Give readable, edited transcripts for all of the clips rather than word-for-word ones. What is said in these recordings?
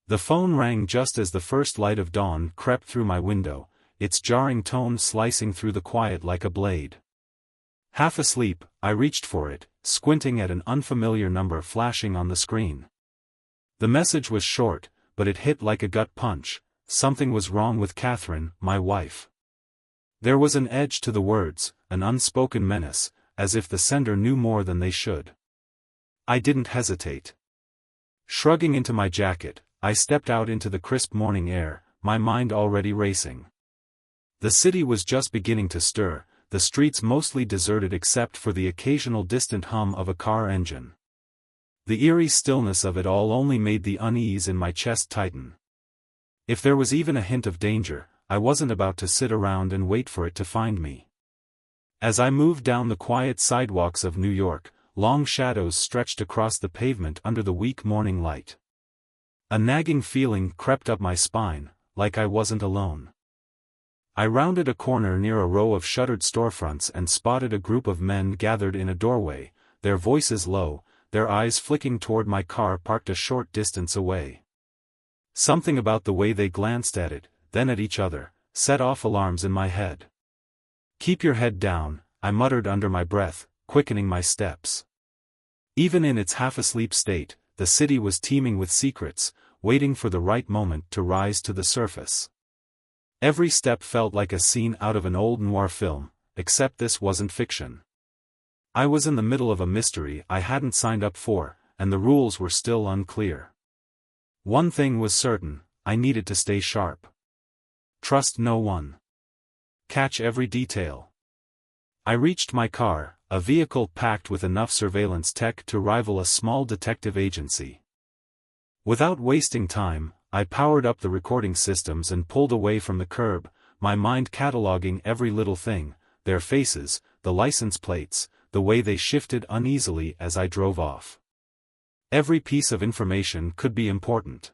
The phone rang just as the first light of dawn crept through my window, its jarring tone slicing through the quiet like a blade. Half asleep, I reached for it, squinting at an unfamiliar number flashing on the screen. The message was short, but it hit like a gut punch. Something was wrong with Catherine, my wife. There was an edge to the words, an unspoken menace, as if the sender knew more than they should. I didn't hesitate. Shrugging into my jacket, I stepped out into the crisp morning air, my mind already racing. The city was just beginning to stir, the streets mostly deserted except for the occasional distant hum of a car engine. The eerie stillness of it all only made the unease in my chest tighten. If there was even a hint of danger, I wasn't about to sit around and wait for it to find me. As I moved down the quiet sidewalks of New York, long shadows stretched across the pavement under the weak morning light. A nagging feeling crept up my spine, like I wasn't alone. I rounded a corner near a row of shuttered storefronts and spotted a group of men gathered in a doorway, their voices low, their eyes flicking toward my car parked a short distance away. Something about the way they glanced at it, then at each other, set off alarms in my head. "Keep your head down," I muttered under my breath, quickening my steps. Even in its half-asleep state, the city was teeming with secrets, waiting for the right moment to rise to the surface. Every step felt like a scene out of an old noir film, except this wasn't fiction. I was in the middle of a mystery I hadn't signed up for, and the rules were still unclear. One thing was certain, I needed to stay sharp. Trust no one. Catch every detail. I reached my car, a vehicle packed with enough surveillance tech to rival a small detective agency. Without wasting time, I powered up the recording systems and pulled away from the curb, my mind cataloging every little thing, their faces, the license plates, the way they shifted uneasily as I drove off. Every piece of information could be important.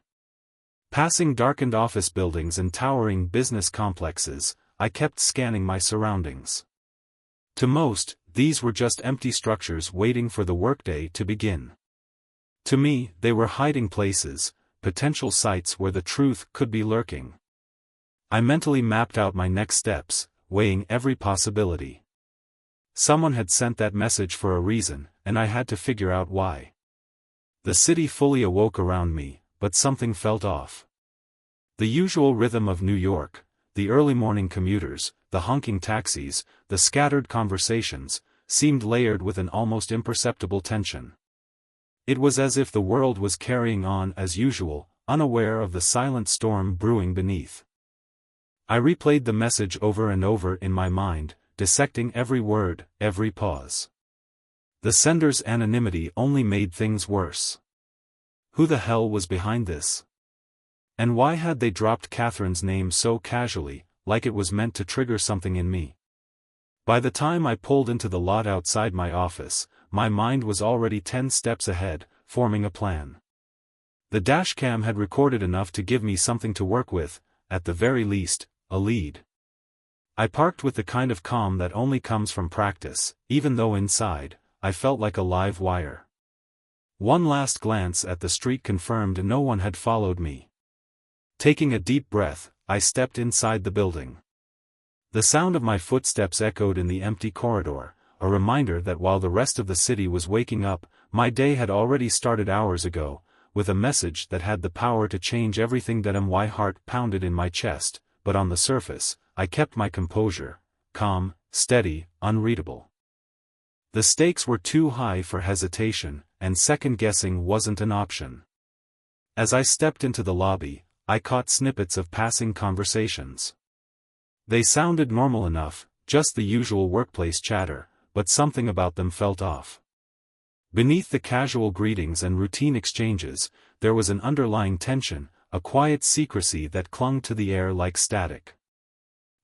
Passing darkened office buildings and towering business complexes, I kept scanning my surroundings. To most, these were just empty structures waiting for the workday to begin. To me, they were hiding places, potential sites where the truth could be lurking. I mentally mapped out my next steps, weighing every possibility. Someone had sent that message for a reason, and I had to figure out why. The city fully awoke around me, but something felt off. The usual rhythm of New York, the early morning commuters, the honking taxis, the scattered conversations, seemed layered with an almost imperceptible tension. It was as if the world was carrying on as usual, unaware of the silent storm brewing beneath. I replayed the message over and over in my mind, dissecting every word, every pause. The sender's anonymity only made things worse. Who the hell was behind this? And why had they dropped Catherine's name so casually, like it was meant to trigger something in me? By the time I pulled into the lot outside my office, my mind was already 10 steps ahead, forming a plan. The dashcam had recorded enough to give me something to work with, at the very least, a lead. I parked with the kind of calm that only comes from practice, even though inside, I felt like a live wire. One last glance at the street confirmed no one had followed me. Taking a deep breath, I stepped inside the building. The sound of my footsteps echoed in the empty corridor, a reminder that while the rest of the city was waking up, my day had already started hours ago, with a message that had the power to change everything. My heart pounded in my chest, but on the surface, I kept my composure, calm, steady, unreadable. The stakes were too high for hesitation, and second-guessing wasn't an option. As I stepped into the lobby, I caught snippets of passing conversations. They sounded normal enough, just the usual workplace chatter, but something about them felt off. Beneath the casual greetings and routine exchanges, there was an underlying tension, a quiet secrecy that clung to the air like static.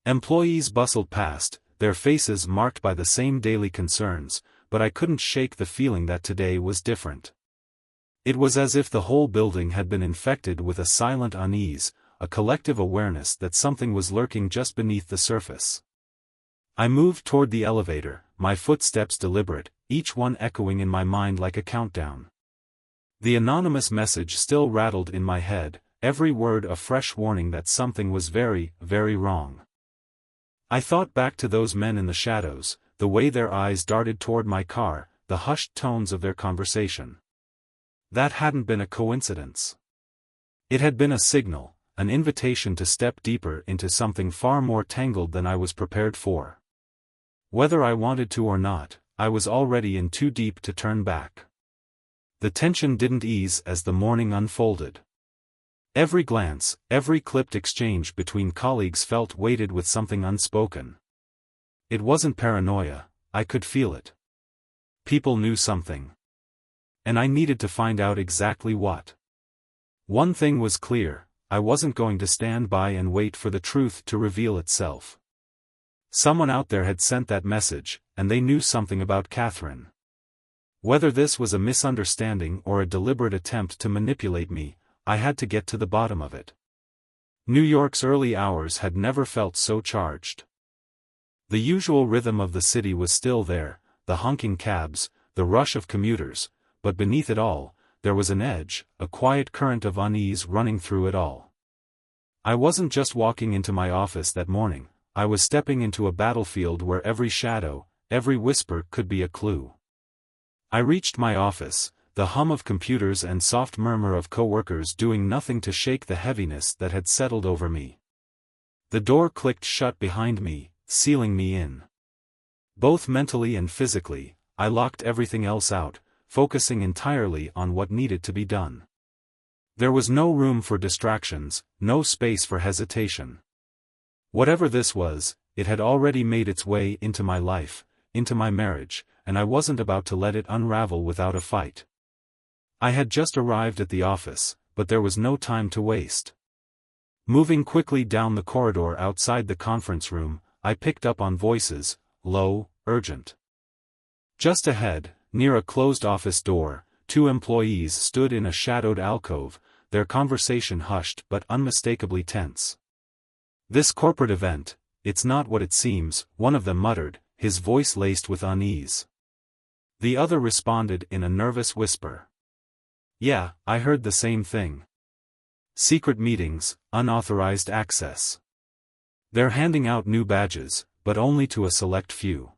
Employees bustled past, their faces marked by the same daily concerns, but I couldn't shake the feeling that today was different. It was as if the whole building had been infected with a silent unease, a collective awareness that something was lurking just beneath the surface. I moved toward the elevator, my footsteps deliberate, each one echoing in my mind like a countdown. The anonymous message still rattled in my head, every word a fresh warning that something was very, very wrong. I thought back to those men in the shadows, the way their eyes darted toward my car, the hushed tones of their conversation. That hadn't been a coincidence. It had been a signal, an invitation to step deeper into something far more tangled than I was prepared for. Whether I wanted to or not, I was already in too deep to turn back. The tension didn't ease as the morning unfolded. Every glance, every clipped exchange between colleagues felt weighted with something unspoken. It wasn't paranoia, I could feel it. People knew something. And I needed to find out exactly what. One thing was clear, I wasn't going to stand by and wait for the truth to reveal itself. Someone out there had sent that message, and they knew something about Catherine. Whether this was a misunderstanding or a deliberate attempt to manipulate me, I had to get to the bottom of it. New York's early hours had never felt so charged. The usual rhythm of the city was still there, the honking cabs, the rush of commuters, but beneath it all, there was an edge, a quiet current of unease running through it all. I wasn't just walking into my office that morning, I was stepping into a battlefield where every shadow, every whisper could be a clue. I reached my office, the hum of computers and soft murmur of coworkers doing nothing to shake the heaviness that had settled over me. The door clicked shut behind me, sealing me in. Both mentally and physically, I locked everything else out, focusing entirely on what needed to be done. There was no room for distractions, no space for hesitation. Whatever this was, it had already made its way into my life, into my marriage, and I wasn't about to let it unravel without a fight. I had just arrived at the office, but there was no time to waste. Moving quickly down the corridor outside the conference room, I picked up on voices, low, urgent. Just ahead, near a closed office door, two employees stood in a shadowed alcove, their conversation hushed but unmistakably tense. "This corporate event, it's not what it seems," one of them muttered, his voice laced with unease. The other responded in a nervous whisper. "Yeah, I heard the same thing. Secret meetings, unauthorized access. They're handing out new badges, but only to a select few."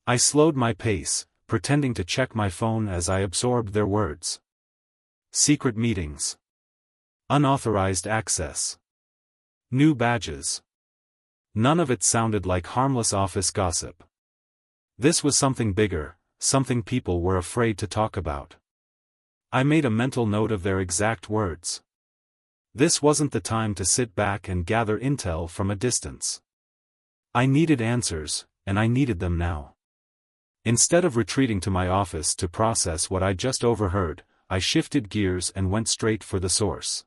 I slowed my pace, pretending to check my phone as I absorbed their words. Secret meetings. Unauthorized access. New badges. None of it sounded like harmless office gossip. This was something bigger, something people were afraid to talk about. I made a mental note of their exact words. This wasn't the time to sit back and gather intel from a distance. I needed answers, and I needed them now. Instead of retreating to my office to process what I just overheard, I shifted gears and went straight for the source.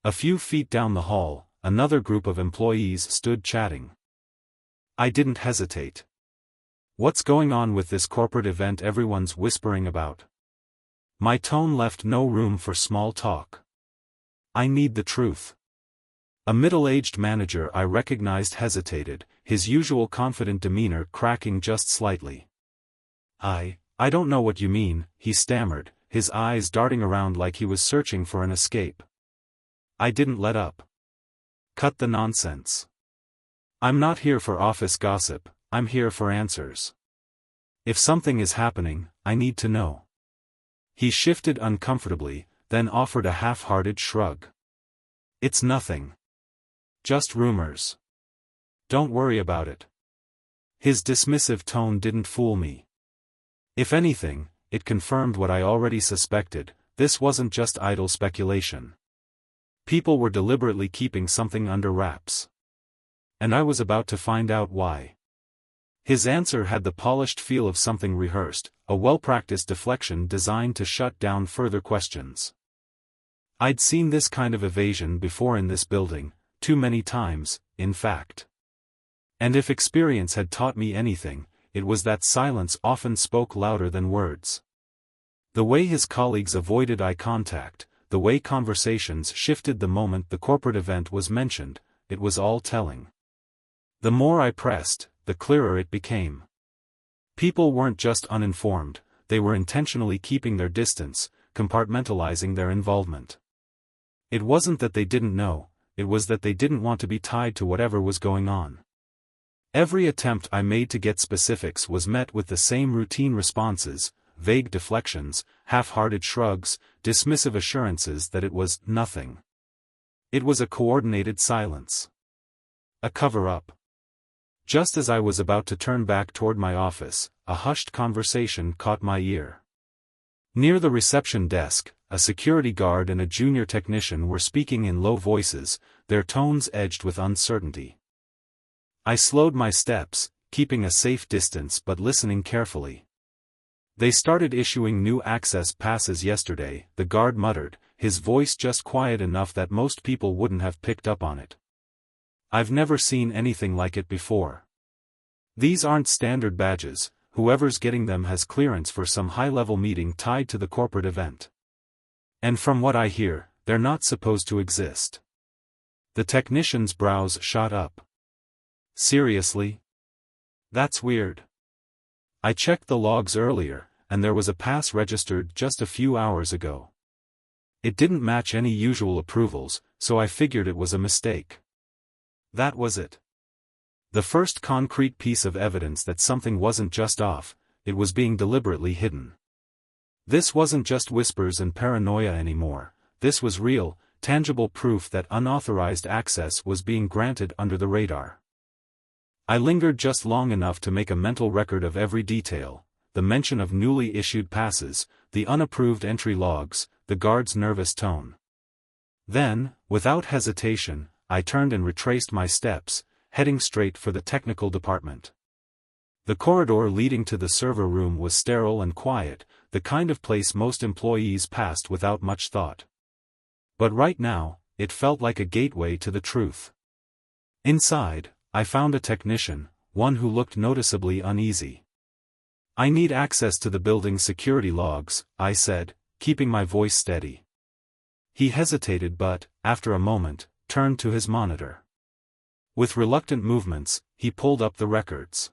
A few feet down the hall, another group of employees stood chatting. I didn't hesitate. "What's going on with this corporate event everyone's whispering about?" My tone left no room for small talk. "I need the truth." A middle-aged manager I recognized hesitated, his usual confident demeanor cracking just slightly. I don't know what you mean," he stammered, his eyes darting around like he was searching for an escape. I didn't let up. "Cut the nonsense. I'm not here for office gossip, I'm here for answers. If something is happening, I need to know." He shifted uncomfortably, then offered a half-hearted shrug. "It's nothing. Just rumors. Don't worry about it." His dismissive tone didn't fool me. If anything, it confirmed what I already suspected, this wasn't just idle speculation. People were deliberately keeping something under wraps. And I was about to find out why. His answer had the polished feel of something rehearsed, a well-practiced deflection designed to shut down further questions. I'd seen this kind of evasion before in this building, too many times, in fact. And if experience had taught me anything, it was that silence often spoke louder than words. The way his colleagues avoided eye contact, the way conversations shifted the moment the corporate event was mentioned, it was all telling. The more I pressed, the clearer it became. People weren't just uninformed, they were intentionally keeping their distance, compartmentalizing their involvement. It wasn't that they didn't know, it was that they didn't want to be tied to whatever was going on. Every attempt I made to get specifics was met with the same routine responses, vague deflections, half-hearted shrugs, dismissive assurances that it was nothing. It was a coordinated silence. A cover-up. Just as I was about to turn back toward my office, a hushed conversation caught my ear. Near the reception desk, a security guard and a junior technician were speaking in low voices, their tones edged with uncertainty. I slowed my steps, keeping a safe distance but listening carefully. "They started issuing new access passes yesterday," the guard muttered, his voice just quiet enough that most people wouldn't have picked up on it. "I've never seen anything like it before. These aren't standard badges, whoever's getting them has clearance for some high-level meeting tied to the corporate event. And from what I hear, they're not supposed to exist." The technician's brows shot up. "Seriously? That's weird. I checked the logs earlier, and there was a pass registered just a few hours ago. It didn't match any usual approvals, so I figured it was a mistake." That was it. The first concrete piece of evidence that something wasn't just off, it was being deliberately hidden. This wasn't just whispers and paranoia anymore, this was real, tangible proof that unauthorized access was being granted under the radar. I lingered just long enough to make a mental record of every detail, the mention of newly issued passes, the unapproved entry logs, the guard's nervous tone. Then, without hesitation, I turned and retraced my steps, heading straight for the technical department. The corridor leading to the server room was sterile and quiet, the kind of place most employees passed without much thought. But right now, it felt like a gateway to the truth. Inside, I found a technician, one who looked noticeably uneasy. "I need access to the building's security logs," I said, keeping my voice steady. He hesitated but, after a moment, turned to his monitor. With reluctant movements, he pulled up the records.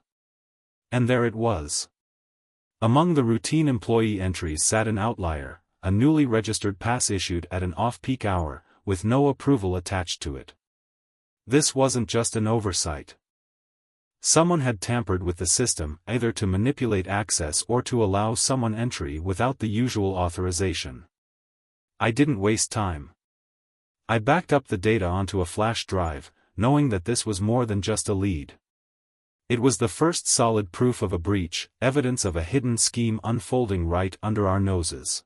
And there it was. Among the routine employee entries sat an outlier, a newly registered pass issued at an off-peak hour, with no approval attached to it. This wasn't just an oversight. Someone had tampered with the system, either to manipulate access or to allow someone entry without the usual authorization. I didn't waste time. I backed up the data onto a flash drive, knowing that this was more than just a lead. It was the first solid proof of a breach, evidence of a hidden scheme unfolding right under our noses.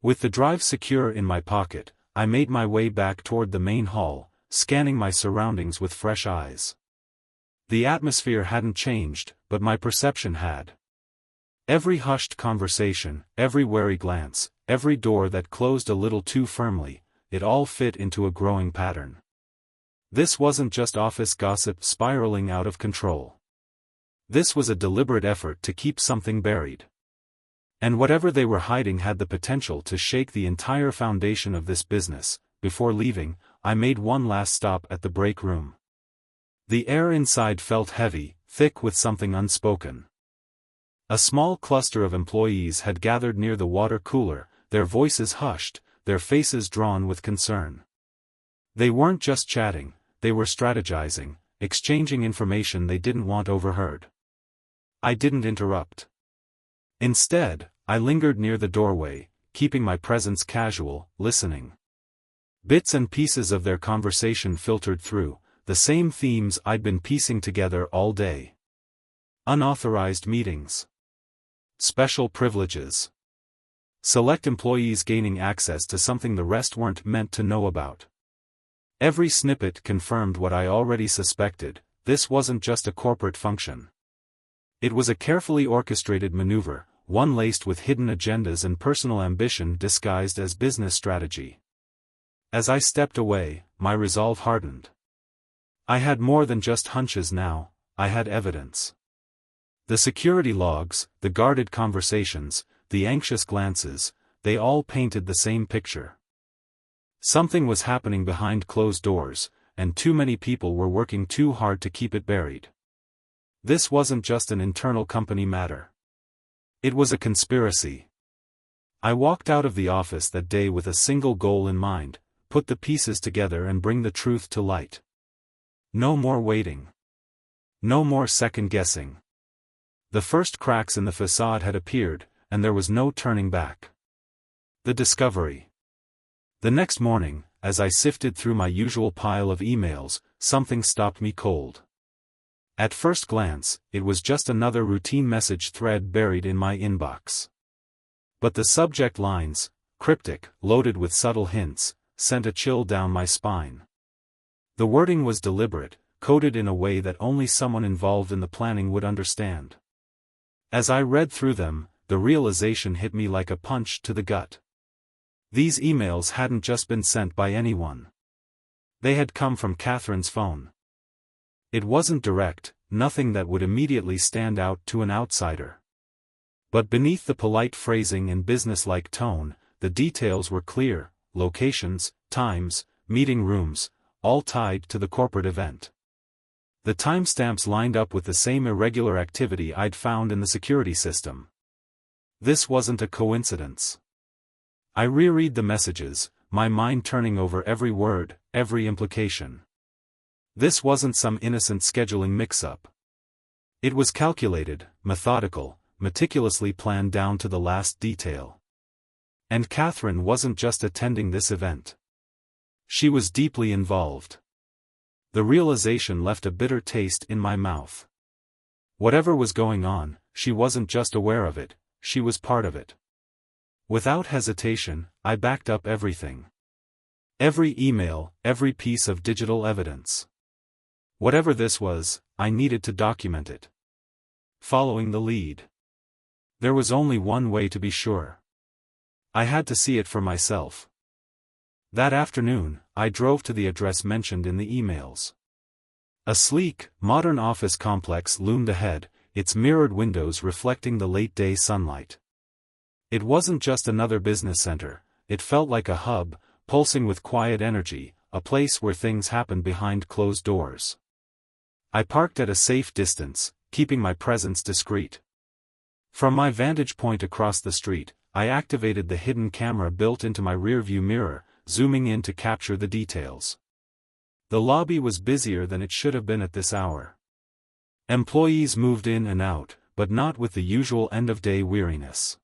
With the drive secure in my pocket, I made my way back toward the main hall, scanning my surroundings with fresh eyes. The atmosphere hadn't changed, but my perception had. Every hushed conversation, every wary glance, every door that closed a little too firmly, it all fit into a growing pattern. This wasn't just office gossip spiraling out of control. This was a deliberate effort to keep something buried. And whatever they were hiding had the potential to shake the entire foundation of this business. Before leaving, I made one last stop at the break room. The air inside felt heavy, thick with something unspoken. A small cluster of employees had gathered near the water cooler, their voices hushed, their faces drawn with concern. They weren't just chatting, they were strategizing, exchanging information they didn't want overheard. I didn't interrupt. Instead, I lingered near the doorway, keeping my presence casual, listening. Bits and pieces of their conversation filtered through, the same themes I'd been piecing together all day. Unauthorized meetings. Special privileges. Select employees gaining access to something the rest weren't meant to know about. Every snippet confirmed what I already suspected: this wasn't just a corporate function. It was a carefully orchestrated maneuver, one laced with hidden agendas and personal ambition disguised as business strategy. As I stepped away, my resolve hardened. I had more than just hunches now, I had evidence. The security logs, the guarded conversations, the anxious glances, they all painted the same picture. Something was happening behind closed doors, and too many people were working too hard to keep it buried. This wasn't just an internal company matter. It was a conspiracy. I walked out of the office that day with a single goal in mind: put the pieces together and bring the truth to light. No more waiting. No more second-guessing. The first cracks in the facade had appeared, and there was no turning back. The discovery. The next morning, as I sifted through my usual pile of emails, something stopped me cold. At first glance, it was just another routine message thread buried in my inbox. But the subject lines, cryptic, loaded with subtle hints, sent a chill down my spine. The wording was deliberate, coded in a way that only someone involved in the planning would understand. As I read through them, the realization hit me like a punch to the gut. These emails hadn't just been sent by anyone. They had come from Catherine's phone. It wasn't direct, nothing that would immediately stand out to an outsider. But beneath the polite phrasing and businesslike tone, the details were clear: locations, times, meeting rooms, all tied to the corporate event. The timestamps lined up with the same irregular activity I'd found in the security system. This wasn't a coincidence. I reread the messages, my mind turning over every word, every implication. This wasn't some innocent scheduling mix-up. It was calculated, methodical, meticulously planned down to the last detail. And Catherine wasn't just attending this event. She was deeply involved. The realization left a bitter taste in my mouth. Whatever was going on, she wasn't just aware of it, she was part of it. Without hesitation, I backed up everything. Every email, every piece of digital evidence. Whatever this was, I needed to document it. Following the lead. There was only one way to be sure. I had to see it for myself. That afternoon, I drove to the address mentioned in the emails. A sleek, modern office complex loomed ahead, its mirrored windows reflecting the late-day sunlight. It wasn't just another business center, it felt like a hub, pulsing with quiet energy, a place where things happened behind closed doors. I parked at a safe distance, keeping my presence discreet. From my vantage point across the street, I activated the hidden camera built into my rearview mirror, zooming in to capture the details. The lobby was busier than it should have been at this hour. Employees moved in and out, but not with the usual end-of-day weariness.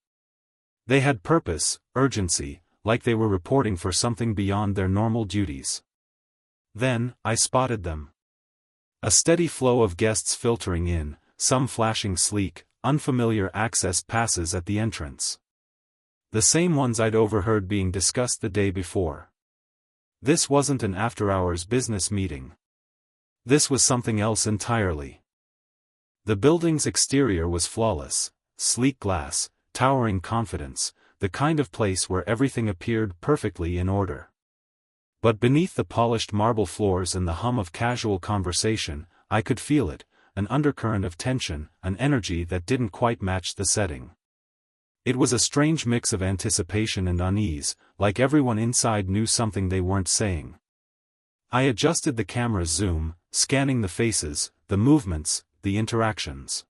They had purpose, urgency, like they were reporting for something beyond their normal duties. Then, I spotted them. A steady flow of guests filtering in, some flashing sleek, unfamiliar access passes at the entrance. The same ones I'd overheard being discussed the day before. This wasn't an after-hours business meeting. This was something else entirely. The building's exterior was flawless, sleek glass, towering confidence, the kind of place where everything appeared perfectly in order. But beneath the polished marble floors and the hum of casual conversation, I could feel it, an undercurrent of tension, an energy that didn't quite match the setting. It was a strange mix of anticipation and unease, like everyone inside knew something they weren't saying. I adjusted the camera's zoom, scanning the faces, the movements, the interactions.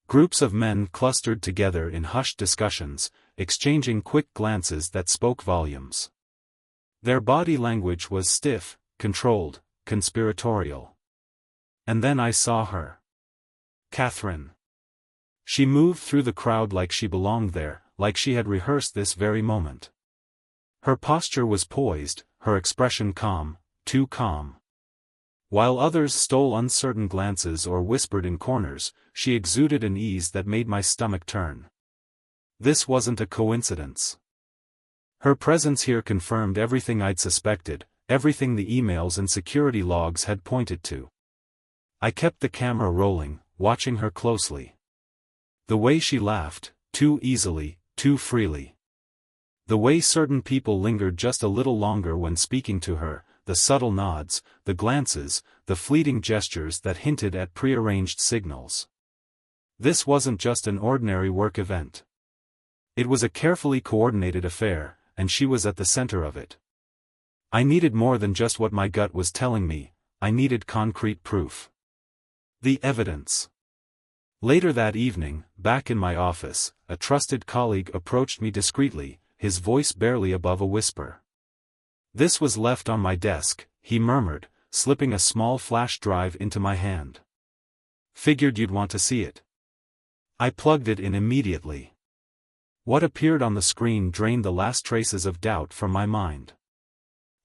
Groups of men clustered together in hushed discussions, exchanging quick glances that spoke volumes. Their body language was stiff, controlled, conspiratorial. And then I saw her. Catherine. She moved through the crowd like she belonged there, like she had rehearsed this very moment. Her posture was poised, her expression calm, too calm. While others stole uncertain glances or whispered in corners, she exuded an ease that made my stomach turn. This wasn't a coincidence. Her presence here confirmed everything I'd suspected, everything the emails and security logs had pointed to. I kept the camera rolling, watching her closely. The way she laughed, too easily, too freely. The way certain people lingered just a little longer when speaking to her, the subtle nods, the glances, the fleeting gestures that hinted at prearranged signals. This wasn't just an ordinary work event. It was a carefully coordinated affair, and she was at the center of it. I needed more than just what my gut was telling me, I needed concrete proof. The evidence. Later that evening, back in my office, a trusted colleague approached me discreetly, his voice barely above a whisper. "This was left on my desk," he murmured, slipping a small flash drive into my hand. "Figured you'd want to see it." I plugged it in immediately. What appeared on the screen drained the last traces of doubt from my mind.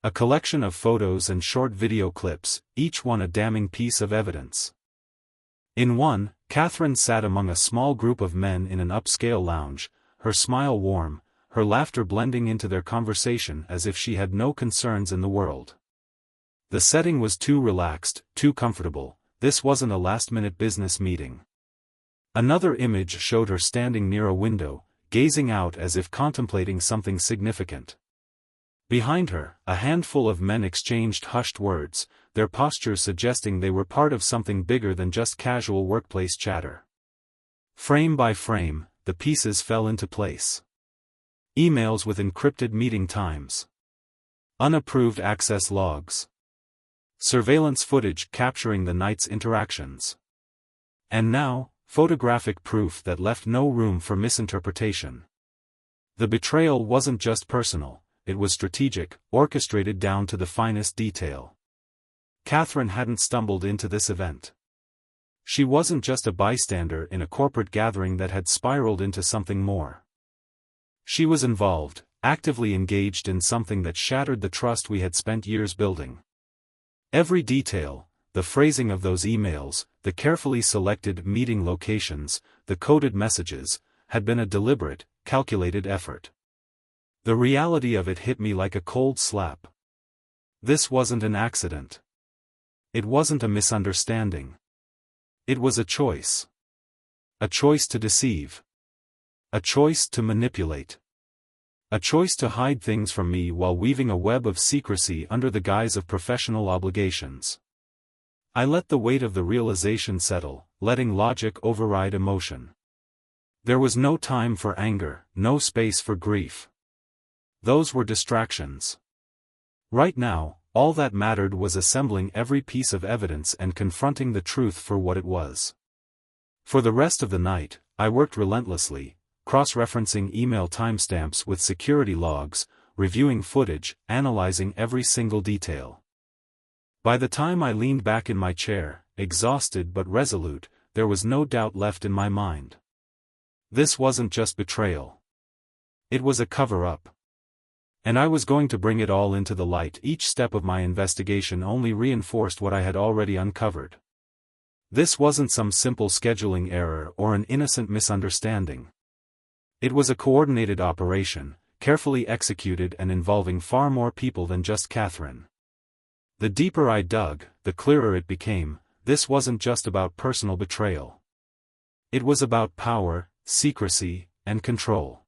A collection of photos and short video clips, each one a damning piece of evidence. In one, Catherine sat among a small group of men in an upscale lounge, her smile warm, her laughter blending into their conversation as if she had no concerns in the world. The setting was too relaxed, too comfortable. This wasn't a last-minute business meeting. Another image showed her standing near a window, gazing out as if contemplating something significant. Behind her, a handful of men exchanged hushed words, their postures suggesting they were part of something bigger than just casual workplace chatter. Frame by frame, the pieces fell into place. Emails with encrypted meeting times. Unapproved access logs. Surveillance footage capturing the night's interactions. And now, photographic proof that left no room for misinterpretation. The betrayal wasn't just personal. It was strategic, orchestrated down to the finest detail. Catherine hadn't stumbled into this event. She wasn't just a bystander in a corporate gathering that had spiraled into something more. She was involved, actively engaged in something that shattered the trust we had spent years building. Every detail, the phrasing of those emails, the carefully selected meeting locations, the coded messages, had been a deliberate, calculated effort. The reality of it hit me like a cold slap. This wasn't an accident. It wasn't a misunderstanding. It was a choice. A choice to deceive. A choice to manipulate. A choice to hide things from me while weaving a web of secrecy under the guise of professional obligations. I let the weight of the realization settle, letting logic override emotion. There was no time for anger, no space for grief. Those were distractions. Right now, all that mattered was assembling every piece of evidence and confronting the truth for what it was. For the rest of the night, I worked relentlessly, cross-referencing email timestamps with security logs, reviewing footage, analyzing every single detail. By the time I leaned back in my chair, exhausted but resolute, there was no doubt left in my mind. This wasn't just betrayal. It was a cover-up. And I was going to bring it all into the light. Each step of my investigation only reinforced what I had already uncovered. This wasn't some simple scheduling error or an innocent misunderstanding. It was a coordinated operation, carefully executed and involving far more people than just Catherine. The deeper I dug, the clearer it became, this wasn't just about personal betrayal. It was about power, secrecy, and control.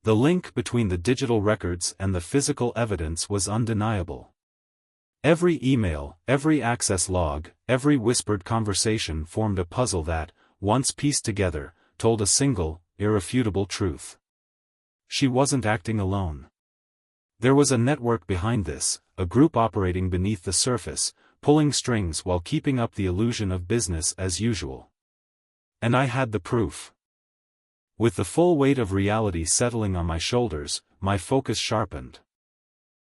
The link between the digital records and the physical evidence was undeniable. Every email, every access log, every whispered conversation formed a puzzle that, once pieced together, told a single, irrefutable truth. She wasn't acting alone. There was a network behind this, a group operating beneath the surface, pulling strings while keeping up the illusion of business as usual. And I had the proof. With the full weight of reality settling on my shoulders, my focus sharpened.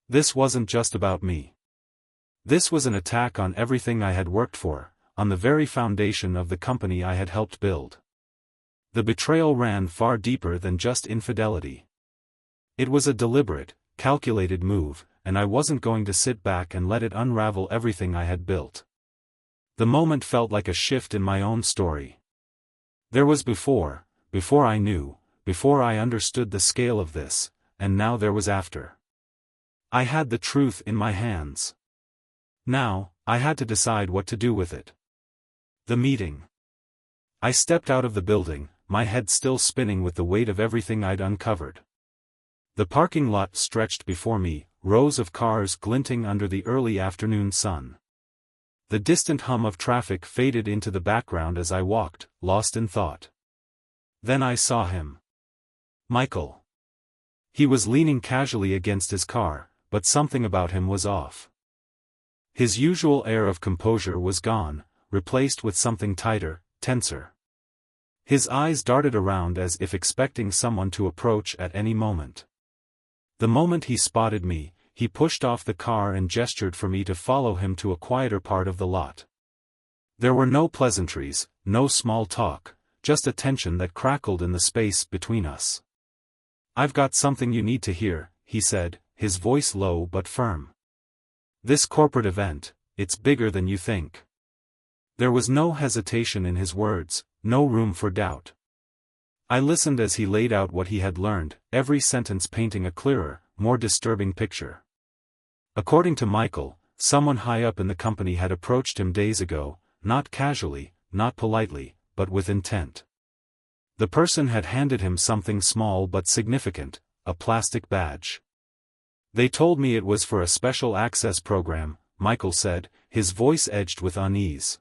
This wasn't just about me. This was an attack on everything I had worked for, on the very foundation of the company I had helped build. The betrayal ran far deeper than just infidelity. It was a deliberate, calculated move, and I wasn't going to sit back and let it unravel everything I had built. The moment felt like a shift in my own story. There was before I knew, before I understood the scale of this, and now there was after. I had the truth in my hands. Now, I had to decide what to do with it. The meeting. I stepped out of the building, my head still spinning with the weight of everything I'd uncovered. The parking lot stretched before me, rows of cars glinting under the early afternoon sun. The distant hum of traffic faded into the background as I walked, lost in thought. Then I saw him. Michael. He was leaning casually against his car, but something about him was off. His usual air of composure was gone, replaced with something tighter, tenser. His eyes darted around as if expecting someone to approach at any moment. The moment he spotted me, he pushed off the car and gestured for me to follow him to a quieter part of the lot. There were no pleasantries, no small talk, just a tension that crackled in the space between us. "I've got something you need to hear," he said, his voice low but firm. "This corporate event, it's bigger than you think." There was no hesitation in his words, no room for doubt. I listened as he laid out what he had learned, every sentence painting a clearer, more disturbing picture. According to Michael, someone high up in the company had approached him days ago, not casually, not politely, but with intent. The person had handed him something small but significant, a plastic badge. "They told me it was for a special access program," Michael said, his voice edged with unease.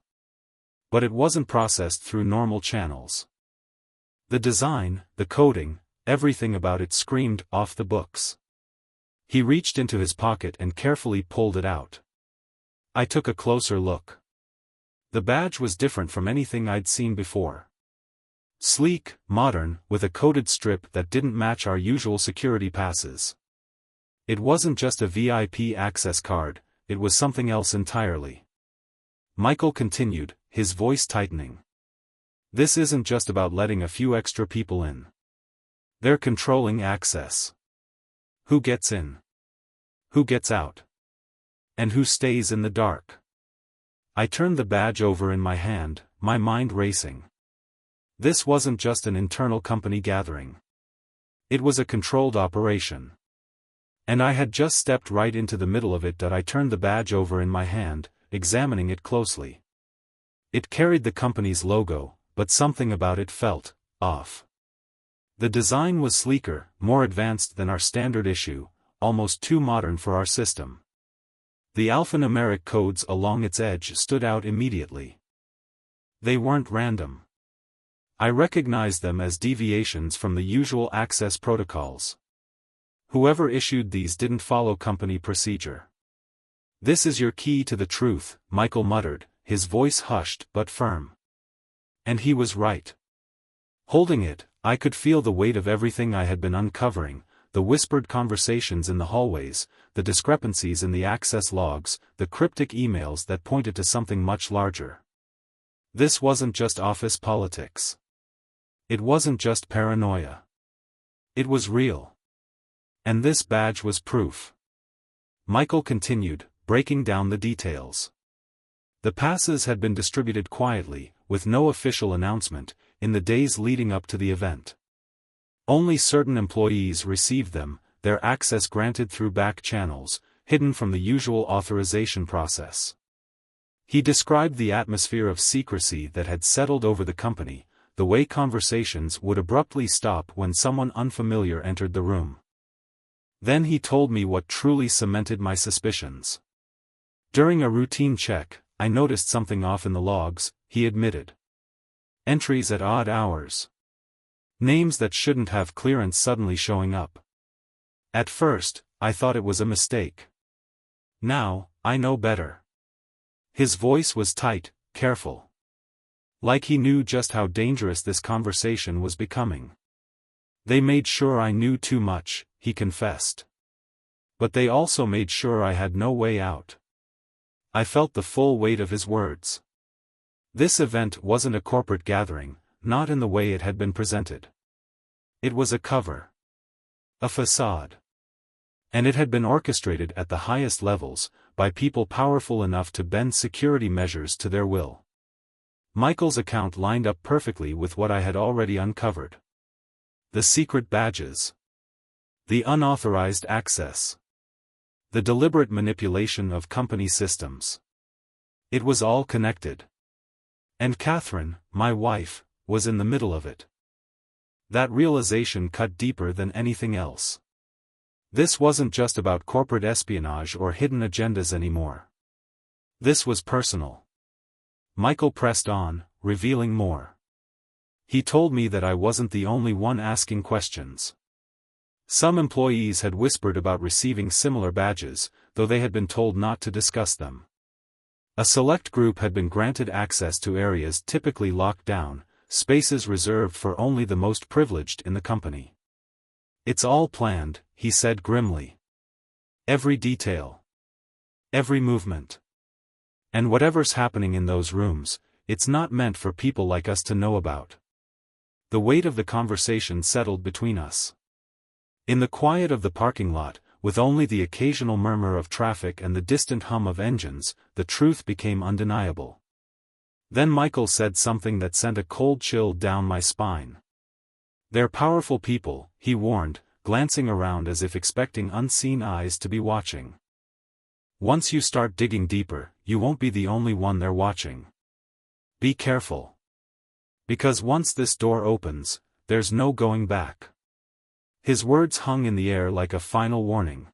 "But it wasn't processed through normal channels. The design, the coding, everything about it screamed off the books." He reached into his pocket and carefully pulled it out. I took a closer look. The badge was different from anything I'd seen before. Sleek, modern, with a coded strip that didn't match our usual security passes. It wasn't just a VIP access card, it was something else entirely. Michael continued, his voice tightening. "This isn't just about letting a few extra people in. They're controlling access. Who gets in? Who gets out? And who stays in the dark?" I turned the badge over in my hand, my mind racing. This wasn't just an internal company gathering. It was a controlled operation. And I had just stepped right into the middle of it that I turned the badge over in my hand, examining it closely. It carried the company's logo, but something about it felt off. The design was sleeker, more advanced than our standard issue, almost too modern for our system. The alphanumeric codes along its edge stood out immediately. They weren't random. I recognized them as deviations from the usual access protocols. Whoever issued these didn't follow company procedure. "This is your key to the truth," Michael muttered, his voice hushed but firm. And he was right. Holding it, I could feel the weight of everything I had been uncovering, the whispered conversations in the hallways, the discrepancies in the access logs, the cryptic emails that pointed to something much larger. This wasn't just office politics. It wasn't just paranoia. It was real. And this badge was proof. Michael continued, breaking down the details. The passes had been distributed quietly, with no official announcement, in the days leading up to the event. Only certain employees received them, their access granted through back channels, hidden from the usual authorization process. He described the atmosphere of secrecy that had settled over the company, the way conversations would abruptly stop when someone unfamiliar entered the room. Then he told me what truly cemented my suspicions. During a routine check, I noticed something off in the logs, he admitted. Entries at odd hours. Names that shouldn't have clearance suddenly showing up. At first, I thought it was a mistake. Now, I know better. His voice was tight, careful. Like he knew just how dangerous this conversation was becoming. "They made sure I knew too much," he confessed. "But they also made sure I had no way out." I felt the full weight of his words. This event wasn't a corporate gathering, not in the way it had been presented. It was a cover. A facade. And it had been orchestrated at the highest levels, by people powerful enough to bend security measures to their will. Michael's account lined up perfectly with what I had already uncovered. The secret badges. The unauthorized access. The deliberate manipulation of company systems. It was all connected. And Catherine, my wife, was in the middle of it. That realization cut deeper than anything else. This wasn't just about corporate espionage or hidden agendas anymore. This was personal. Michael pressed on, revealing more. He told me that I wasn't the only one asking questions. Some employees had whispered about receiving similar badges, though they had been told not to discuss them. A select group had been granted access to areas typically locked down, spaces reserved for only the most privileged in the company. "It's all planned," he said grimly. Every detail. Every movement. And whatever's happening in those rooms, it's not meant for people like us to know about. The weight of the conversation settled between us. In the quiet of the parking lot, with only the occasional murmur of traffic and the distant hum of engines, the truth became undeniable. Then Michael said something that sent a cold chill down my spine. "They're powerful people," he warned, glancing around as if expecting unseen eyes to be watching. "Once you start digging deeper, you won't be the only one they're watching. Be careful. Because once this door opens, there's no going back." His words hung in the air like a final warning.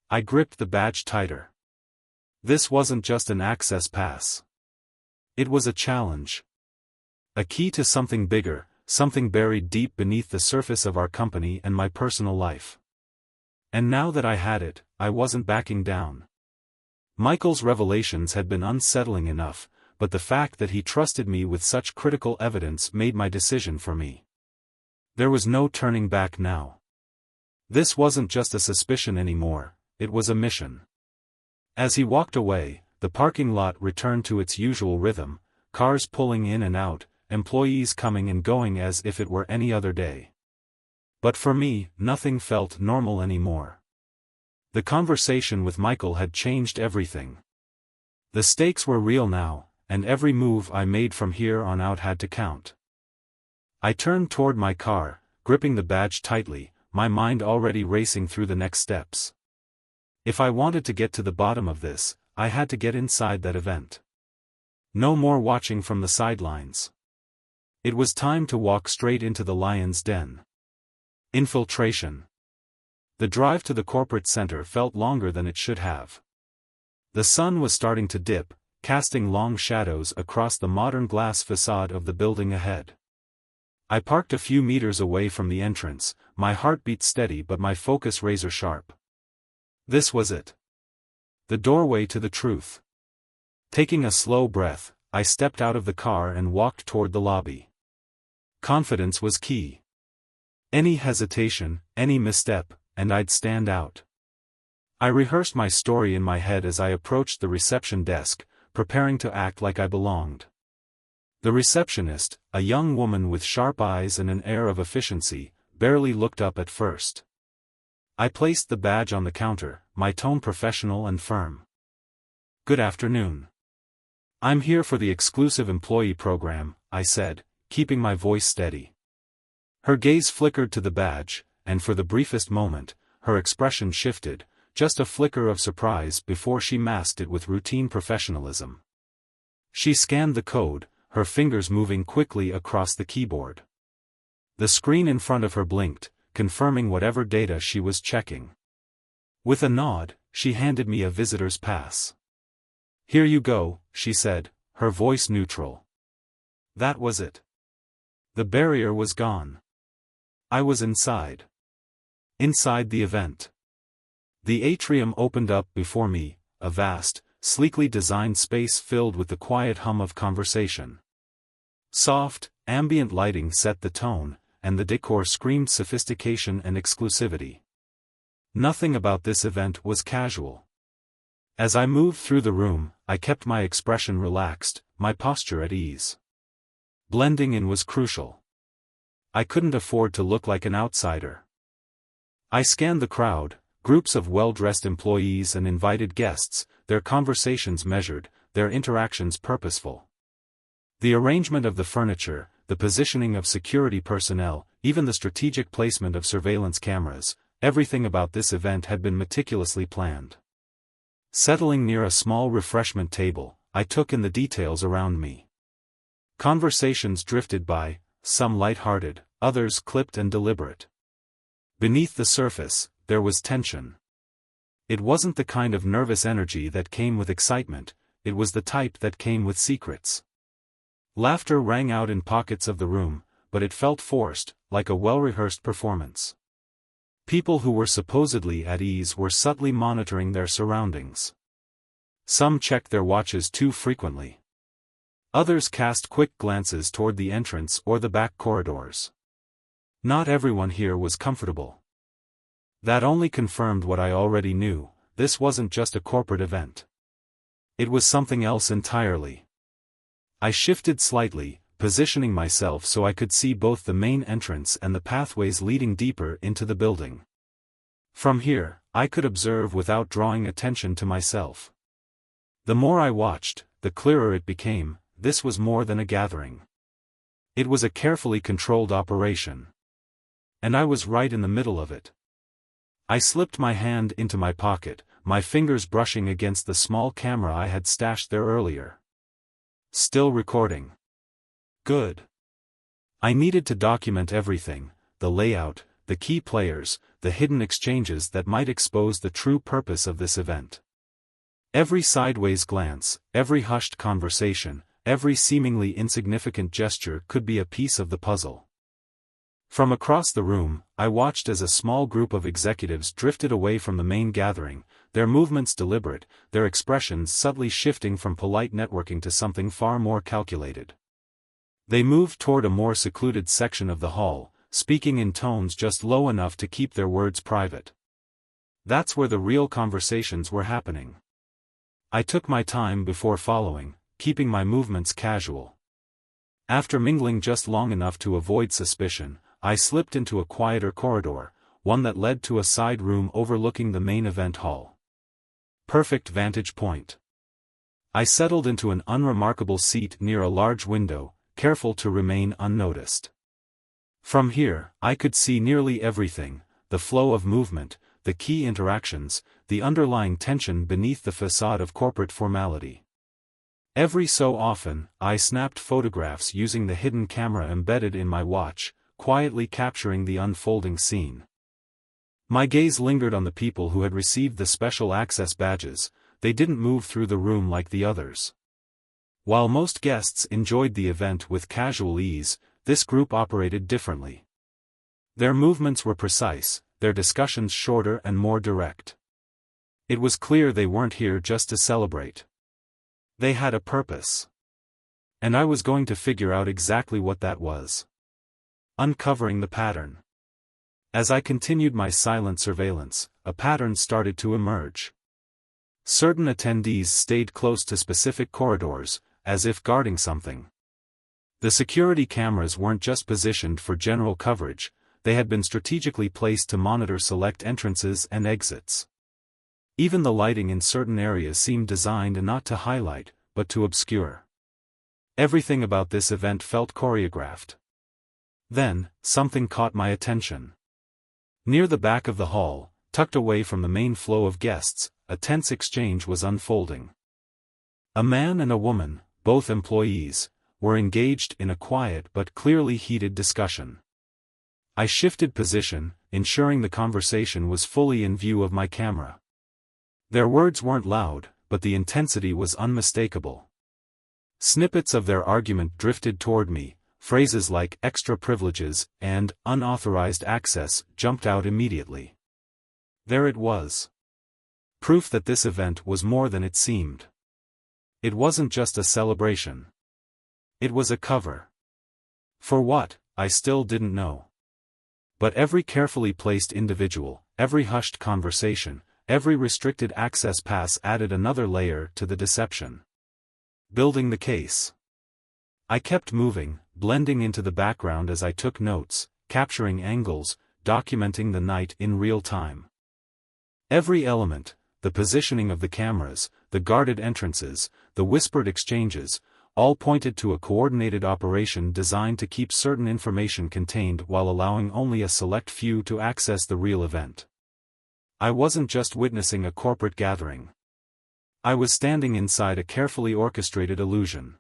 I gripped the badge tighter. This wasn't just an access pass. It was a challenge. A key to something bigger, something buried deep beneath the surface of our company and my personal life. And now that I had it, I wasn't backing down. Michael's revelations had been unsettling enough, but the fact that he trusted me with such critical evidence made my decision for me. There was no turning back now. This wasn't just a suspicion anymore, it was a mission. As he walked away, the parking lot returned to its usual rhythm, cars pulling in and out, employees coming and going as if it were any other day. But for me, nothing felt normal anymore. The conversation with Michael had changed everything. The stakes were real now, and every move I made from here on out had to count. I turned toward my car, gripping the badge tightly, my mind already racing through the next steps. If I wanted to get to the bottom of this, I had to get inside that event. No more watching from the sidelines. It was time to walk straight into the lion's den. Infiltration. The drive to the corporate center felt longer than it should have. The sun was starting to dip, casting long shadows across the modern glass facade of the building ahead. I parked a few meters away from the entrance, my heartbeat steady but my focus razor sharp. This was it. The doorway to the truth. Taking a slow breath, I stepped out of the car and walked toward the lobby. Confidence was key. Any hesitation, any misstep, and I'd stand out. I rehearsed my story in my head as I approached the reception desk, preparing to act like I belonged. The receptionist, a young woman with sharp eyes and an air of efficiency, barely looked up at first. I placed the badge on the counter, my tone professional and firm. "Good afternoon. I'm here for the exclusive employee program," I said, keeping my voice steady. Her gaze flickered to the badge, and for the briefest moment, her expression shifted, just a flicker of surprise before she masked it with routine professionalism. She scanned the code, her fingers moving quickly across the keyboard. The screen in front of her blinked, confirming whatever data she was checking. With a nod, she handed me a visitor's pass. "Here you go," she said, her voice neutral. That was it. The barrier was gone. I was inside. Inside the event. The atrium opened up before me, a vast, sleekly designed space filled with the quiet hum of conversation. Soft, ambient lighting set the tone, and the decor screamed sophistication and exclusivity. Nothing about this event was casual. As I moved through the room, I kept my expression relaxed, my posture at ease. Blending in was crucial. I couldn't afford to look like an outsider. I scanned the crowd, groups of well-dressed employees and invited guests, their conversations measured, their interactions purposeful. The arrangement of the furniture, the positioning of security personnel, even the strategic placement of surveillance cameras, everything about this event had been meticulously planned. Settling near a small refreshment table, I took in the details around me. Conversations drifted by, some light-hearted, others clipped and deliberate. Beneath the surface, there was tension. It wasn't the kind of nervous energy that came with excitement, it was the type that came with secrets. Laughter rang out in pockets of the room, but it felt forced, like a well-rehearsed performance. People who were supposedly at ease were subtly monitoring their surroundings. Some checked their watches too frequently. Others cast quick glances toward the entrance or the back corridors. Not everyone here was comfortable. That only confirmed what I already knew: this wasn't just a corporate event. It was something else entirely. I shifted slightly, positioning myself so I could see both the main entrance and the pathways leading deeper into the building. From here, I could observe without drawing attention to myself. The more I watched, the clearer it became: this was more than a gathering. It was a carefully controlled operation. And I was right in the middle of it. I slipped my hand into my pocket, my fingers brushing against the small camera I had stashed there earlier. Still recording. Good. I needed to document everything: the layout, the key players, the hidden exchanges that might expose the true purpose of this event. Every sideways glance, every hushed conversation, every seemingly insignificant gesture could be a piece of the puzzle. From across the room, I watched as a small group of executives drifted away from the main gathering, their movements deliberate, their expressions subtly shifting from polite networking to something far more calculated. They moved toward a more secluded section of the hall, speaking in tones just low enough to keep their words private. That's where the real conversations were happening. I took my time before following, keeping my movements casual. After mingling just long enough to avoid suspicion, I slipped into a quieter corridor, one that led to a side room overlooking the main event hall. Perfect vantage point. I settled into an unremarkable seat near a large window, careful to remain unnoticed. From here, I could see nearly everything: the flow of movement, the key interactions, the underlying tension beneath the facade of corporate formality. Every so often, I snapped photographs using the hidden camera embedded in my watch, quietly capturing the unfolding scene. My gaze lingered on the people who had received the special access badges. They didn't move through the room like the others. While most guests enjoyed the event with casual ease, this group operated differently. Their movements were precise, their discussions shorter and more direct. It was clear they weren't here just to celebrate. They had a purpose. And I was going to figure out exactly what that was. Uncovering the pattern. As I continued my silent surveillance, a pattern started to emerge. Certain attendees stayed close to specific corridors, as if guarding something. The security cameras weren't just positioned for general coverage, they had been strategically placed to monitor select entrances and exits. Even the lighting in certain areas seemed designed not to highlight, but to obscure. Everything about this event felt choreographed. Then, something caught my attention. Near the back of the hall, tucked away from the main flow of guests, a tense exchange was unfolding. A man and a woman, both employees, were engaged in a quiet but clearly heated discussion. I shifted position, ensuring the conversation was fully in view of my camera. Their words weren't loud, but the intensity was unmistakable. Snippets of their argument drifted toward me. Phrases like extra privileges and unauthorized access jumped out immediately. There it was. Proof that this event was more than it seemed. It wasn't just a celebration. It was a cover. For what, I still didn't know. But every carefully placed individual, every hushed conversation, every restricted access pass added another layer to the deception. Building the case. I kept moving, blending into the background as I took notes, capturing angles, documenting the night in real time. Every element, the positioning of the cameras, the guarded entrances, the whispered exchanges, all pointed to a coordinated operation designed to keep certain information contained while allowing only a select few to access the real event. I wasn't just witnessing a corporate gathering. I was standing inside a carefully orchestrated illusion.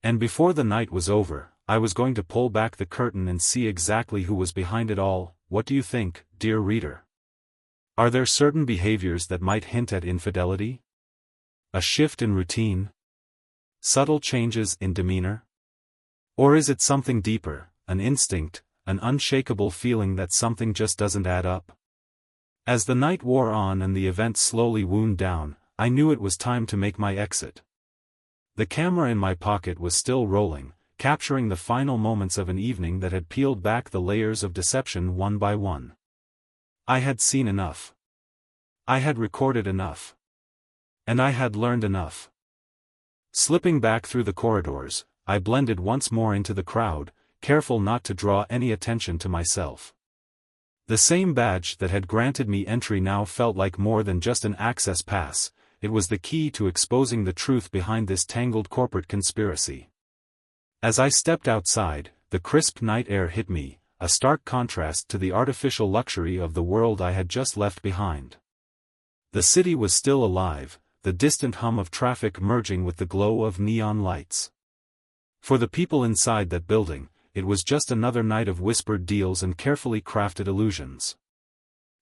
And before the night was over, I was going to pull back the curtain and see exactly who was behind it all. What do you think, dear reader? Are there certain behaviors that might hint at infidelity? A shift in routine? Subtle changes in demeanor? Or is it something deeper, an instinct, an unshakable feeling that something just doesn't add up? As the night wore on and the event slowly wound down, I knew it was time to make my exit. The camera in my pocket was still rolling, capturing the final moments of an evening that had peeled back the layers of deception one by one. I had seen enough. I had recorded enough. And I had learned enough. Slipping back through the corridors, I blended once more into the crowd, careful not to draw any attention to myself. The same badge that had granted me entry now felt like more than just an access pass, it was the key to exposing the truth behind this tangled corporate conspiracy. As I stepped outside, the crisp night air hit me, a stark contrast to the artificial luxury of the world I had just left behind. The city was still alive, the distant hum of traffic merging with the glow of neon lights. For the people inside that building, it was just another night of whispered deals and carefully crafted illusions.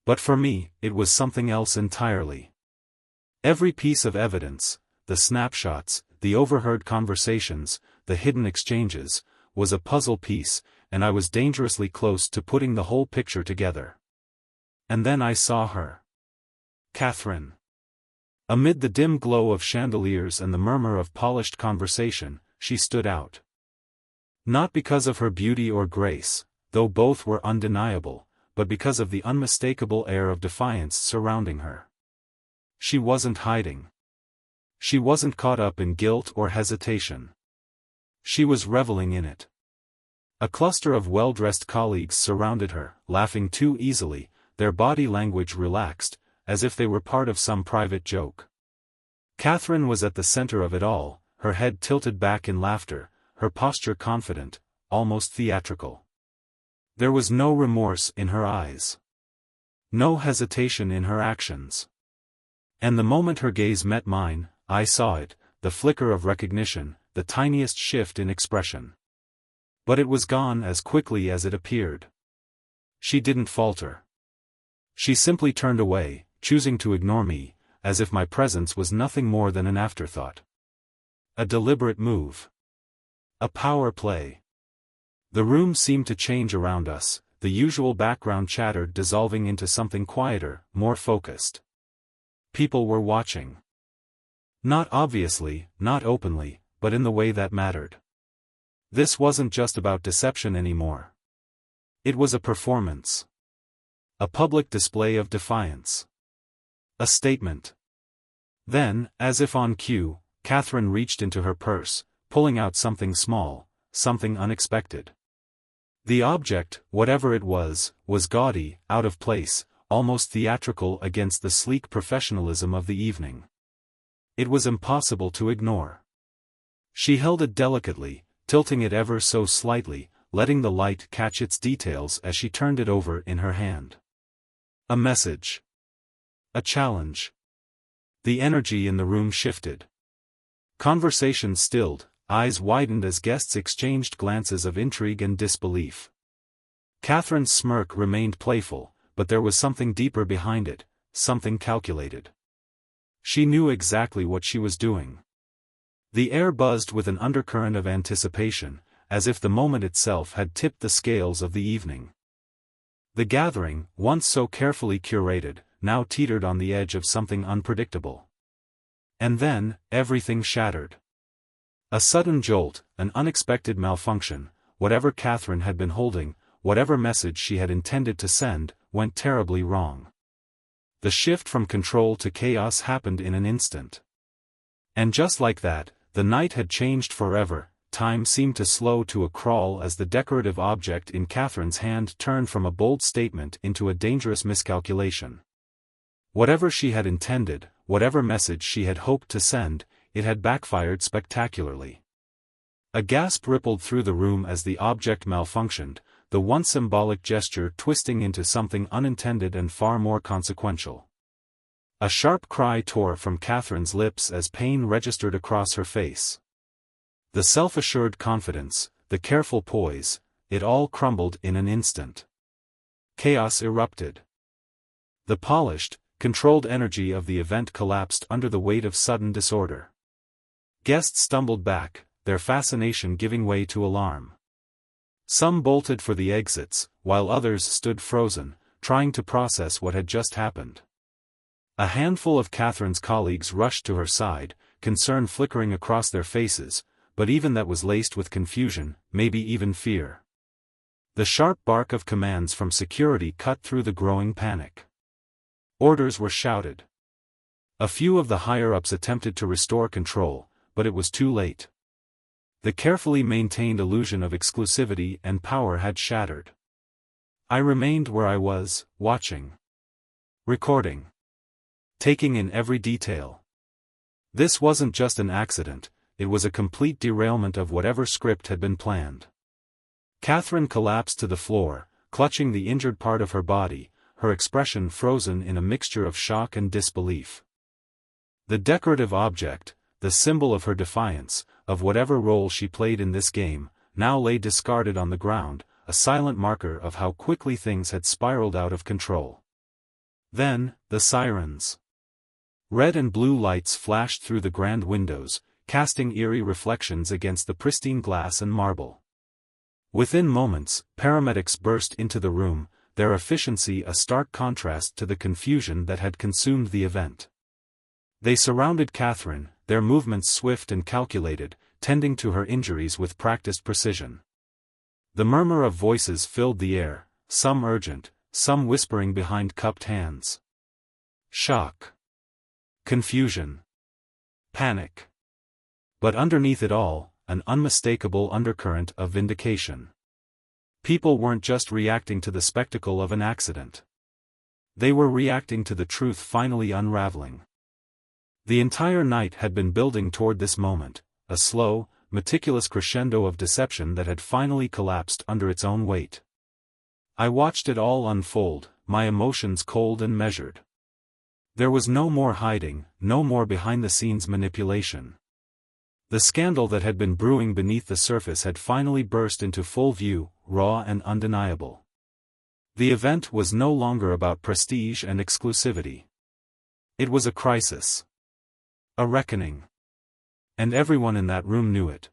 But for me, it was something else entirely. Every piece of evidence, the snapshots, the overheard conversations, the hidden exchanges, was a puzzle piece, and I was dangerously close to putting the whole picture together. And then I saw her. Catherine. Amid the dim glow of chandeliers and the murmur of polished conversation, she stood out. Not because of her beauty or grace, though both were undeniable, but because of the unmistakable air of defiance surrounding her. She wasn't hiding. She wasn't caught up in guilt or hesitation. She was reveling in it. A cluster of well-dressed colleagues surrounded her, laughing too easily, their body language relaxed, as if they were part of some private joke. Catherine was at the center of it all, her head tilted back in laughter, her posture confident, almost theatrical. There was no remorse in her eyes. No hesitation in her actions. And the moment her gaze met mine, I saw it, the flicker of recognition, the tiniest shift in expression. But it was gone as quickly as it appeared. She didn't falter. She simply turned away, choosing to ignore me, as if my presence was nothing more than an afterthought. A deliberate move. A power play. The room seemed to change around us, the usual background chatter dissolving into something quieter, more focused. People were watching. Not obviously, not openly, but in the way that mattered. This wasn't just about deception anymore. It was a performance. A public display of defiance. A statement. Then, as if on cue, Catherine reached into her purse, pulling out something small, something unexpected. The object, whatever it was gaudy, out of place, almost theatrical against the sleek professionalism of the evening. It was impossible to ignore. She held it delicately, tilting it ever so slightly, letting the light catch its details as she turned it over in her hand. A message. A challenge. The energy in the room shifted. Conversation stilled, eyes widened as guests exchanged glances of intrigue and disbelief. Catherine's smirk remained playful, but there was something deeper behind it, something calculated. She knew exactly what she was doing. The air buzzed with an undercurrent of anticipation, as if the moment itself had tipped the scales of the evening. The gathering, once so carefully curated, now teetered on the edge of something unpredictable. And then, everything shattered. A sudden jolt, an unexpected malfunction, whatever Catherine had been holding, whatever message she had intended to send, went terribly wrong. The shift from control to chaos happened in an instant. And just like that, the night had changed forever. Time seemed to slow to a crawl as the decorative object in Catherine's hand turned from a bold statement into a dangerous miscalculation. Whatever she had intended, whatever message she had hoped to send, it had backfired spectacularly. A gasp rippled through the room as the object malfunctioned, the once symbolic gesture twisting into something unintended and far more consequential. A sharp cry tore from Catherine's lips as pain registered across her face. The self-assured confidence, the careful poise, it all crumbled in an instant. Chaos erupted. The polished, controlled energy of the event collapsed under the weight of sudden disorder. Guests stumbled back, their fascination giving way to alarm. Some bolted for the exits, while others stood frozen, trying to process what had just happened. A handful of Catherine's colleagues rushed to her side, concern flickering across their faces, but even that was laced with confusion, maybe even fear. The sharp bark of commands from security cut through the growing panic. Orders were shouted. A few of the higher-ups attempted to restore control, but it was too late. The carefully maintained illusion of exclusivity and power had shattered. I remained where I was, watching. Recording. Taking in every detail. This wasn't just an accident, it was a complete derailment of whatever script had been planned. Catherine collapsed to the floor, clutching the injured part of her body, her expression frozen in a mixture of shock and disbelief. The decorative object, the symbol of her defiance, of whatever role she played in this game, now lay discarded on the ground, a silent marker of how quickly things had spiraled out of control. Then, the sirens. Red and blue lights flashed through the grand windows, casting eerie reflections against the pristine glass and marble. Within moments, paramedics burst into the room, their efficiency a stark contrast to the confusion that had consumed the event. They surrounded Catherine, their movements swift and calculated, tending to her injuries with practiced precision. The murmur of voices filled the air, some urgent, some whispering behind cupped hands. Shock. Confusion. Panic. But underneath it all, an unmistakable undercurrent of vindication. People weren't just reacting to the spectacle of an accident. They were reacting to the truth finally unraveling. The entire night had been building toward this moment, a slow, meticulous crescendo of deception that had finally collapsed under its own weight. I watched it all unfold, my emotions cold and measured. There was no more hiding, no more behind-the-scenes manipulation. The scandal that had been brewing beneath the surface had finally burst into full view, raw and undeniable. The event was no longer about prestige and exclusivity. It was a crisis. A reckoning. And everyone in that room knew it.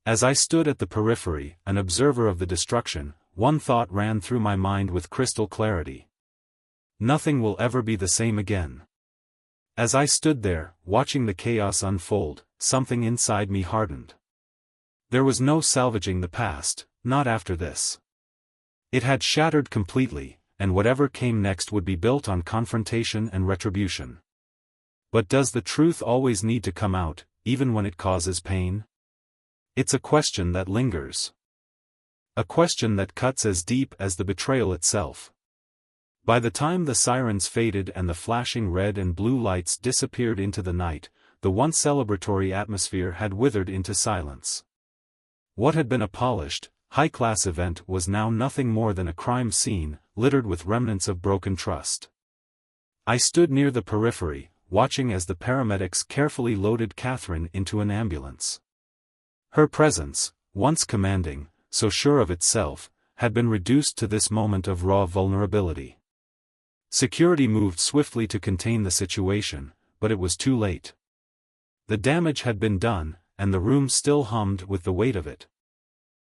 As I stood at the periphery, an observer of the destruction, one thought ran through my mind with crystal clarity. Nothing will ever be the same again. As I stood there, watching the chaos unfold, something inside me hardened. There was no salvaging the past, not after this. It had shattered completely, and whatever came next would be built on confrontation and retribution. But does the truth always need to come out, even when it causes pain? It's a question that lingers. A question that cuts as deep as the betrayal itself. By the time the sirens faded and the flashing red and blue lights disappeared into the night, the once celebratory atmosphere had withered into silence. What had been a polished, high-class event was now nothing more than a crime scene, littered with remnants of broken trust. I stood near the periphery, watching as the paramedics carefully loaded Catherine into an ambulance. Her presence, once commanding, so sure of itself, had been reduced to this moment of raw vulnerability. Security moved swiftly to contain the situation, but it was too late. The damage had been done, and the room still hummed with the weight of it.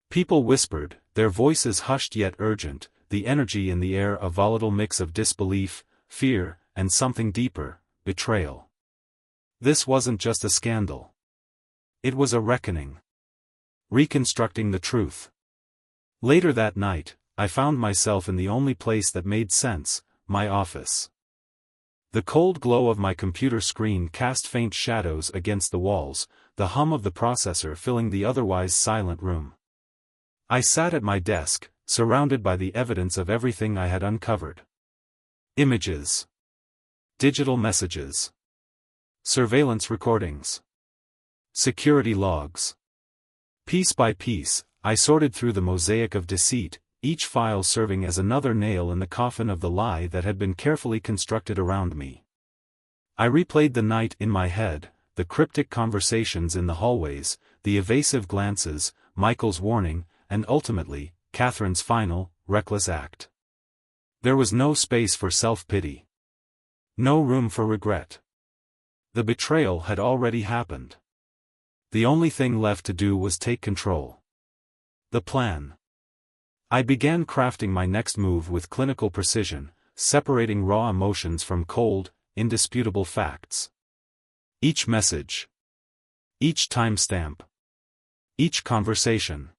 People whispered, their voices hushed yet urgent, the energy in the air a volatile mix of disbelief, fear, and something deeper, betrayal. This wasn't just a scandal. It was a reckoning. Reconstructing the truth. Later that night, I found myself in the only place that made sense, my office. The cold glow of my computer screen cast faint shadows against the walls, the hum of the processor filling the otherwise silent room. I sat at my desk, surrounded by the evidence of everything I had uncovered. Images. Digital messages. Surveillance recordings. Security logs. Piece by piece, I sorted through the mosaic of deceit, each file serving as another nail in the coffin of the lie that had been carefully constructed around me. I replayed the night in my head, the cryptic conversations in the hallways, the evasive glances, Michael's warning, and ultimately, Catherine's final, reckless act. There was no space for self-pity. No room for regret. The betrayal had already happened. The only thing left to do was take control. The plan. I began crafting my next move with clinical precision, separating raw emotions from cold, indisputable facts. Each message. Each timestamp. Each conversation.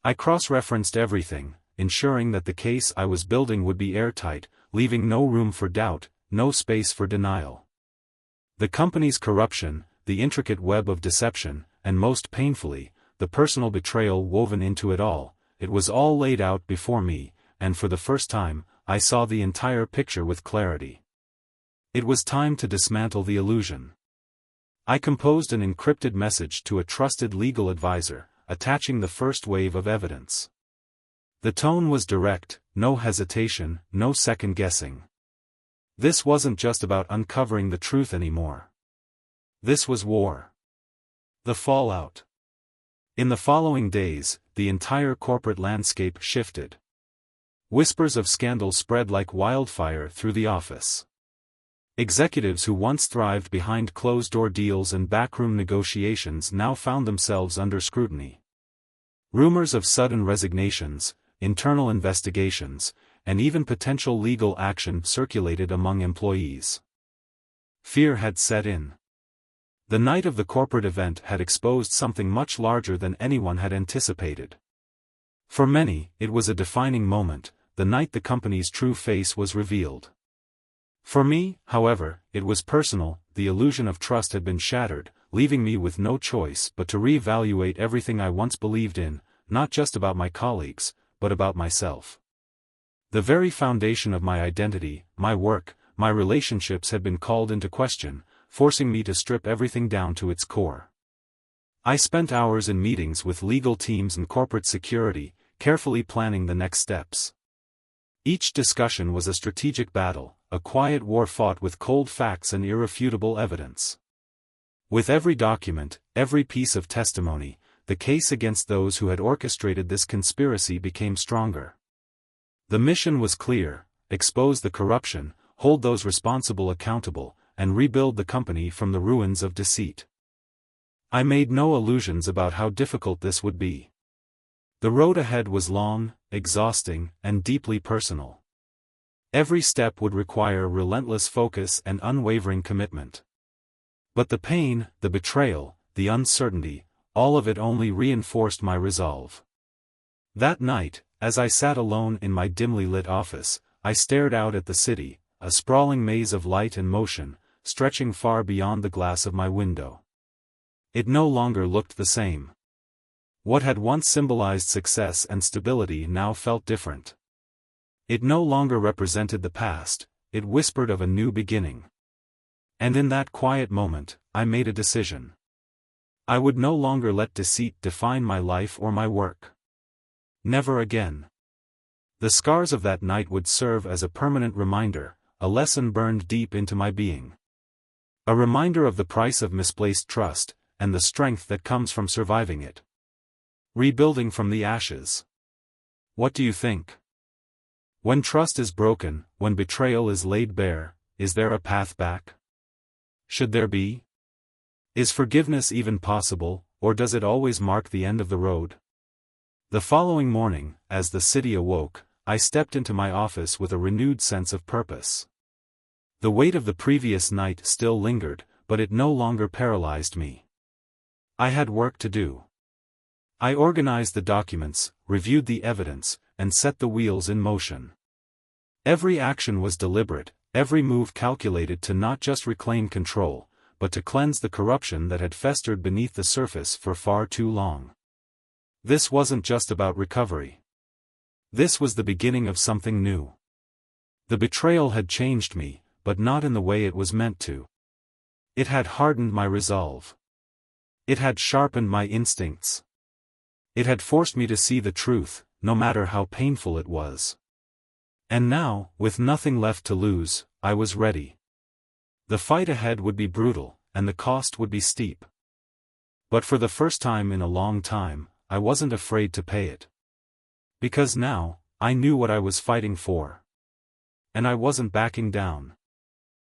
I cross-referenced everything, ensuring that the case I was building would be airtight, leaving no room for doubt, no space for denial. The company's corruption, the intricate web of deception, and most painfully, the personal betrayal woven into it was all laid out before me, and for the first time, I saw the entire picture with clarity. It was time to dismantle the illusion. I composed an encrypted message to a trusted legal advisor, attaching the first wave of evidence. The tone was direct, no hesitation, no second-guessing. This wasn't just about uncovering the truth anymore. This was war. The fallout. In the following days, the entire corporate landscape shifted. Whispers of scandal spread like wildfire through the office. Executives who once thrived behind closed-door deals and backroom negotiations now found themselves under scrutiny. Rumors of sudden resignations, internal investigations, and even potential legal action circulated among employees. Fear had set in. The night of the corporate event had exposed something much larger than anyone had anticipated. For many, it was a defining moment, the night the company's true face was revealed. For me, however, it was personal. The illusion of trust had been shattered, leaving me with no choice but to reevaluate everything I once believed in, not just about my colleagues, but about myself. The very foundation of my identity, my work, my relationships had been called into question, forcing me to strip everything down to its core. I spent hours in meetings with legal teams and corporate security, carefully planning the next steps. Each discussion was a strategic battle, a quiet war fought with cold facts and irrefutable evidence. With every document, every piece of testimony, the case against those who had orchestrated this conspiracy became stronger. The mission was clear: expose the corruption, hold those responsible accountable, and rebuild the company from the ruins of deceit. I made no illusions about how difficult this would be. The road ahead was long, exhausting, and deeply personal. Every step would require relentless focus and unwavering commitment. But the pain, the betrayal, the uncertainty, all of it only reinforced my resolve. That night, as I sat alone in my dimly lit office, I stared out at the city, a sprawling maze of light and motion, stretching far beyond the glass of my window. It no longer looked the same. What had once symbolized success and stability now felt different. It no longer represented the past, it whispered of a new beginning. And in that quiet moment, I made a decision. I would no longer let deceit define my life or my work. Never again. The scars of that night would serve as a permanent reminder, a lesson burned deep into my being. A reminder of the price of misplaced trust, and the strength that comes from surviving it. Rebuilding from the ashes. What do you think? When trust is broken, when betrayal is laid bare, is there a path back? Should there be? Is forgiveness even possible, or does it always mark the end of the road? The following morning, as the city awoke, I stepped into my office with a renewed sense of purpose. The weight of the previous night still lingered, but it no longer paralyzed me. I had work to do. I organized the documents, reviewed the evidence, and set the wheels in motion. Every action was deliberate, every move calculated to not just reclaim control, but to cleanse the corruption that had festered beneath the surface for far too long. This wasn't just about recovery. This was the beginning of something new. The betrayal had changed me, but not in the way it was meant to. It had hardened my resolve. It had sharpened my instincts. It had forced me to see the truth, no matter how painful it was. And now, with nothing left to lose, I was ready. The fight ahead would be brutal, and the cost would be steep. But for the first time in a long time, I wasn't afraid to pay it. Because now, I knew what I was fighting for. And I wasn't backing down.